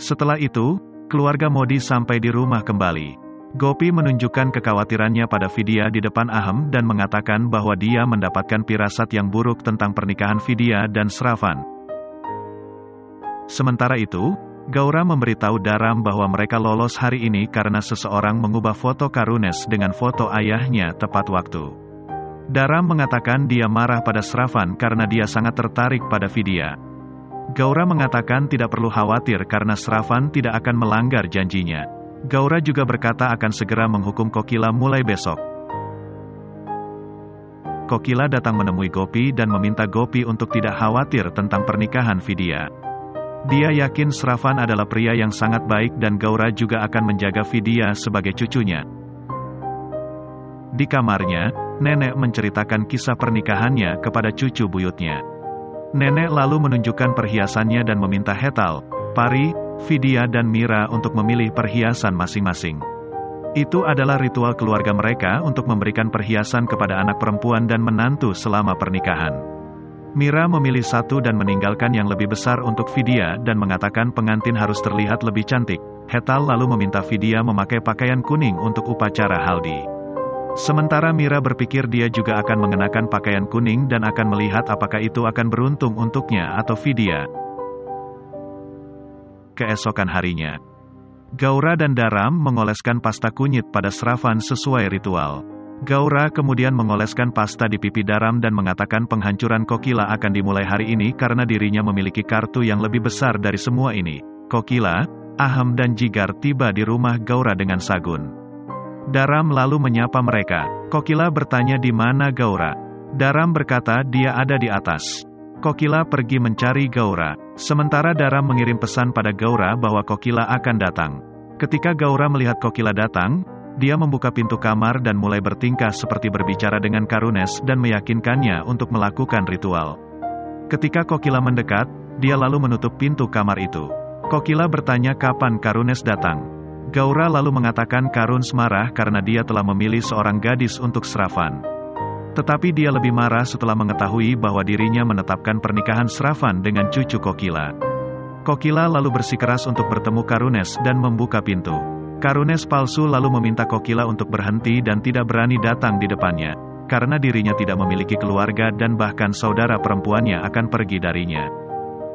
Setelah itu, keluarga Modi sampai di rumah kembali. Gopi menunjukkan kekhawatirannya pada Vidya di depan Aham dan mengatakan bahwa dia mendapatkan firasat yang buruk tentang pernikahan Vidya dan Sravan. Sementara itu, Gaura memberitahu Dharam bahwa mereka lolos hari ini karena seseorang mengubah foto Karunesh dengan foto ayahnya tepat waktu. Dharam mengatakan dia marah pada Sravan karena dia sangat tertarik pada Vidya. Gaura mengatakan tidak perlu khawatir karena Sravan tidak akan melanggar janjinya. Gaura juga berkata akan segera menghukum Kokila mulai besok. Kokila datang menemui Gopi dan meminta Gopi untuk tidak khawatir tentang pernikahan Vidya. Dia yakin Sravan adalah pria yang sangat baik dan Gaura juga akan menjaga Vidya sebagai cucunya. Di kamarnya, nenek menceritakan kisah pernikahannya kepada cucu buyutnya. Nenek lalu menunjukkan perhiasannya dan meminta Hetal, Pari, Vidya dan Mira untuk memilih perhiasan masing-masing. Itu adalah ritual keluarga mereka untuk memberikan perhiasan kepada anak perempuan dan menantu selama pernikahan. Mira memilih satu dan meninggalkan yang lebih besar untuk Vidya dan mengatakan pengantin harus terlihat lebih cantik. Hetal lalu meminta Vidya memakai pakaian kuning untuk upacara haldi. Sementara Mira berpikir dia juga akan mengenakan pakaian kuning dan akan melihat apakah itu akan beruntung untuknya atau Vidya. Keesokan harinya, Gaura dan Dharam mengoleskan pasta kunyit pada Sravan sesuai ritual. Gaura kemudian mengoleskan pasta di pipi Dharam dan mengatakan penghancuran Kokila akan dimulai hari ini karena dirinya memiliki kartu yang lebih besar dari semua ini. Kokila, Aham dan Jigar tiba di rumah Gaura dengan Sagun. Dharam lalu menyapa mereka. Kokila bertanya di mana Gaura. Dharam berkata dia ada di atas. Kokila pergi mencari Gaura. Sementara Dharam mengirim pesan pada Gaura bahwa Kokila akan datang. Ketika Gaura melihat Kokila datang, dia membuka pintu kamar dan mulai bertingkah seperti berbicara dengan Karunesh dan meyakinkannya untuk melakukan ritual. Ketika Kokila mendekat, dia lalu menutup pintu kamar itu. Kokila bertanya kapan Karunesh datang. Gaura lalu mengatakan Karunesh marah karena dia telah memilih seorang gadis untuk Sravan. Tetapi dia lebih marah setelah mengetahui bahwa dirinya menetapkan pernikahan Sravan dengan cucu Kokila. Kokila lalu bersikeras untuk bertemu Karunesh dan membuka pintu. Karunesh palsu lalu meminta Kokila untuk berhenti dan tidak berani datang di depannya, karena dirinya tidak memiliki keluarga dan bahkan saudara perempuannya akan pergi darinya.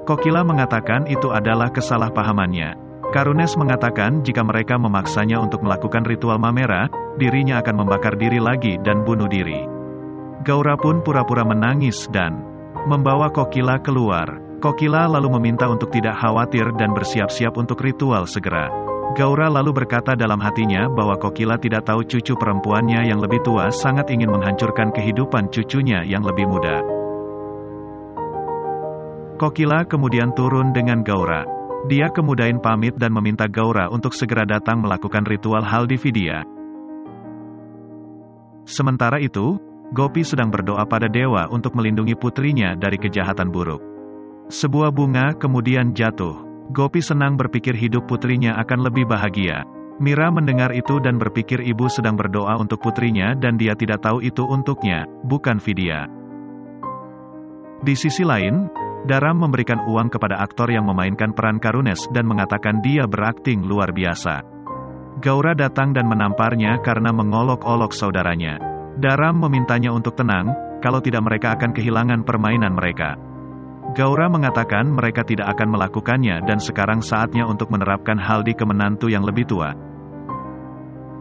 Kokila mengatakan itu adalah kesalahpahamannya. Karunesh mengatakan jika mereka memaksanya untuk melakukan ritual Mamera, dirinya akan membakar diri lagi dan bunuh diri. Gaura pun pura-pura menangis dan membawa Kokila keluar. Kokila lalu meminta untuk tidak khawatir dan bersiap-siap untuk ritual segera. Gaura lalu berkata dalam hatinya bahwa Kokila tidak tahu cucu perempuannya yang lebih tua sangat ingin menghancurkan kehidupan cucunya yang lebih muda. Kokila kemudian turun dengan Gaura. Dia kemudian pamit dan meminta Gaura untuk segera datang melakukan ritual haldi Vidya. Sementara itu, Gopi sedang berdoa pada dewa untuk melindungi putrinya dari kejahatan buruk. Sebuah bunga kemudian jatuh. Gopi senang berpikir hidup putrinya akan lebih bahagia. Mira mendengar itu dan berpikir ibu sedang berdoa untuk putrinya dan dia tidak tahu itu untuknya, bukan Vidya. Di sisi lain, Dharam memberikan uang kepada aktor yang memainkan peran Karunesh dan mengatakan dia berakting luar biasa. Gaura datang dan menamparnya karena mengolok-olok saudaranya. Dharam memintanya untuk tenang, kalau tidak mereka akan kehilangan permainan mereka. Gaura mengatakan mereka tidak akan melakukannya dan sekarang saatnya untuk menerapkan haldi ke menantu yang lebih tua.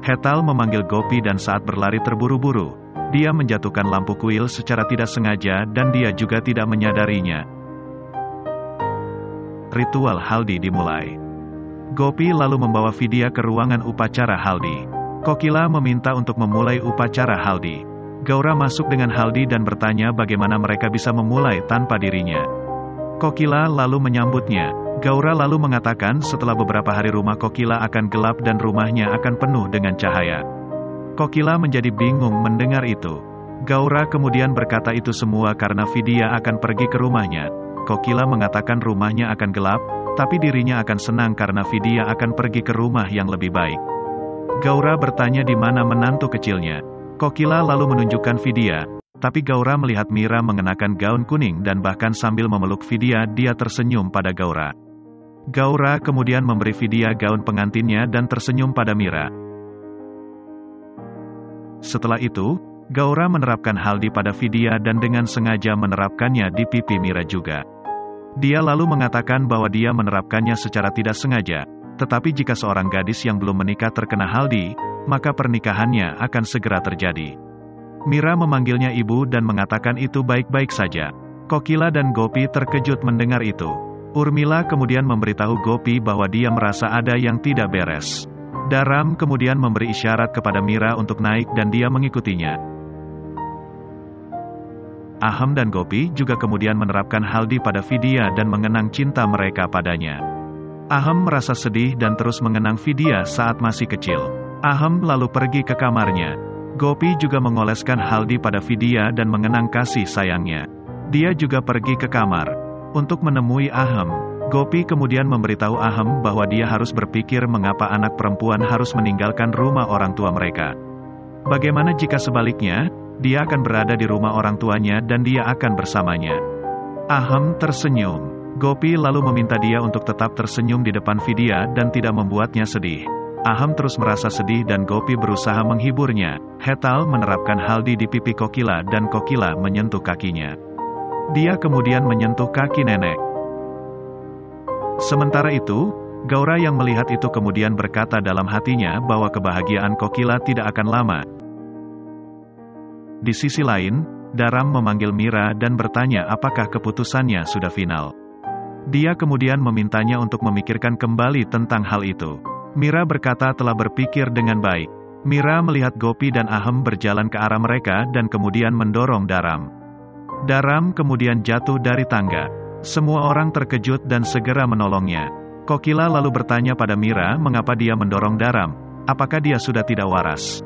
Hetal memanggil Gopi dan saat berlari terburu-buru, dia menjatuhkan lampu kuil secara tidak sengaja dan dia juga tidak menyadarinya. Ritual haldi dimulai. Gopi lalu membawa Vidya ke ruangan upacara haldi. Kokila meminta untuk memulai upacara haldi. Gaura masuk dengan haldi dan bertanya bagaimana mereka bisa memulai tanpa dirinya. Kokila lalu menyambutnya. Gaura lalu mengatakan setelah beberapa hari rumah Kokila akan gelap dan rumahnya akan penuh dengan cahaya. Kokila menjadi bingung mendengar itu. Gaura kemudian berkata itu semua karena Vidya akan pergi ke rumahnya. Kokila mengatakan rumahnya akan gelap, tapi dirinya akan senang karena Vidya akan pergi ke rumah yang lebih baik. Gaura bertanya di mana menantu kecilnya. Kokila lalu menunjukkan Vidya, tapi Gaura melihat Mira mengenakan gaun kuning dan bahkan sambil memeluk Vidya dia tersenyum pada Gaura. Gaura kemudian memberi Vidya gaun pengantinnya dan tersenyum pada Mira. Setelah itu, Gaura menerapkan Haldi pada Vidya dan dengan sengaja menerapkannya di pipi Mira juga. Dia lalu mengatakan bahwa dia menerapkannya secara tidak sengaja, tetapi jika seorang gadis yang belum menikah terkena Haldi, maka pernikahannya akan segera terjadi. Mira memanggilnya ibu dan mengatakan itu baik-baik saja. Kokila dan Gopi terkejut mendengar itu. Urmila kemudian memberitahu Gopi bahwa dia merasa ada yang tidak beres. Daram kemudian memberi isyarat kepada Mira untuk naik dan dia mengikutinya. Aham dan Gopi juga kemudian menerapkan Haldi pada Vidya dan mengenang cinta mereka padanya. Aham merasa sedih dan terus mengenang Vidya saat masih kecil. Aham lalu pergi ke kamarnya. Gopi juga mengoleskan Haldi pada Vidya dan mengenang kasih sayangnya. Dia juga pergi ke kamar untuk menemui Aham. Gopi kemudian memberitahu Aham bahwa dia harus berpikir mengapa anak perempuan harus meninggalkan rumah orang tua mereka. Bagaimana jika sebaliknya, dia akan berada di rumah orang tuanya dan dia akan bersamanya. Aham tersenyum. Gopi lalu meminta dia untuk tetap tersenyum di depan Vidya dan tidak membuatnya sedih. Aham terus merasa sedih dan Gopi berusaha menghiburnya. Hetal menerapkan Haldi di pipi Kokila dan Kokila menyentuh kakinya. Dia kemudian menyentuh kaki nenek. Sementara itu, Gaura yang melihat itu kemudian berkata dalam hatinya bahwa kebahagiaan Kokila tidak akan lama. Di sisi lain, Daram memanggil Mira dan bertanya apakah keputusannya sudah final. Dia kemudian memintanya untuk memikirkan kembali tentang hal itu. Mira berkata telah berpikir dengan baik. Mira melihat Gopi dan Aham berjalan ke arah mereka dan kemudian mendorong Daram. Daram kemudian jatuh dari tangga. Semua orang terkejut dan segera menolongnya. Kokila lalu bertanya pada Mira mengapa dia mendorong Daram. Apakah dia sudah tidak waras?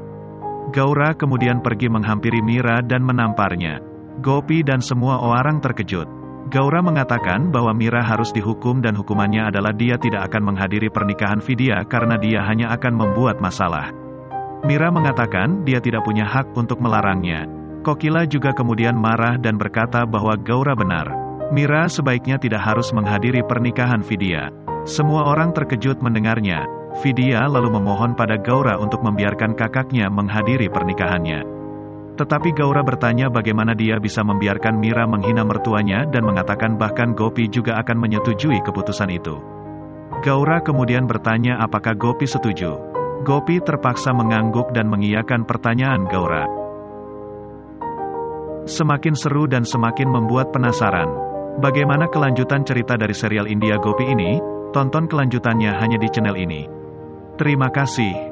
Gaura kemudian pergi menghampiri Mira dan menamparnya. Gopi dan semua orang terkejut. Gaura mengatakan bahwa Mira harus dihukum dan hukumannya adalah dia tidak akan menghadiri pernikahan Vidya karena dia hanya akan membuat masalah. Mira mengatakan dia tidak punya hak untuk melarangnya. Kokila juga kemudian marah dan berkata bahwa Gaura benar. Mira sebaiknya tidak harus menghadiri pernikahan Vidya. Semua orang terkejut mendengarnya. Vidya lalu memohon pada Gaura untuk membiarkan kakaknya menghadiri pernikahannya. Tetapi Gaura bertanya bagaimana dia bisa membiarkan Mira menghina mertuanya dan mengatakan bahkan Gopi juga akan menyetujui keputusan itu. Gaura kemudian bertanya apakah Gopi setuju. Gopi terpaksa mengangguk dan mengiyakan pertanyaan Gaura. Semakin seru dan semakin membuat penasaran. Bagaimana kelanjutan cerita dari serial India Gopi ini? Tonton kelanjutannya hanya di channel ini. Terima kasih.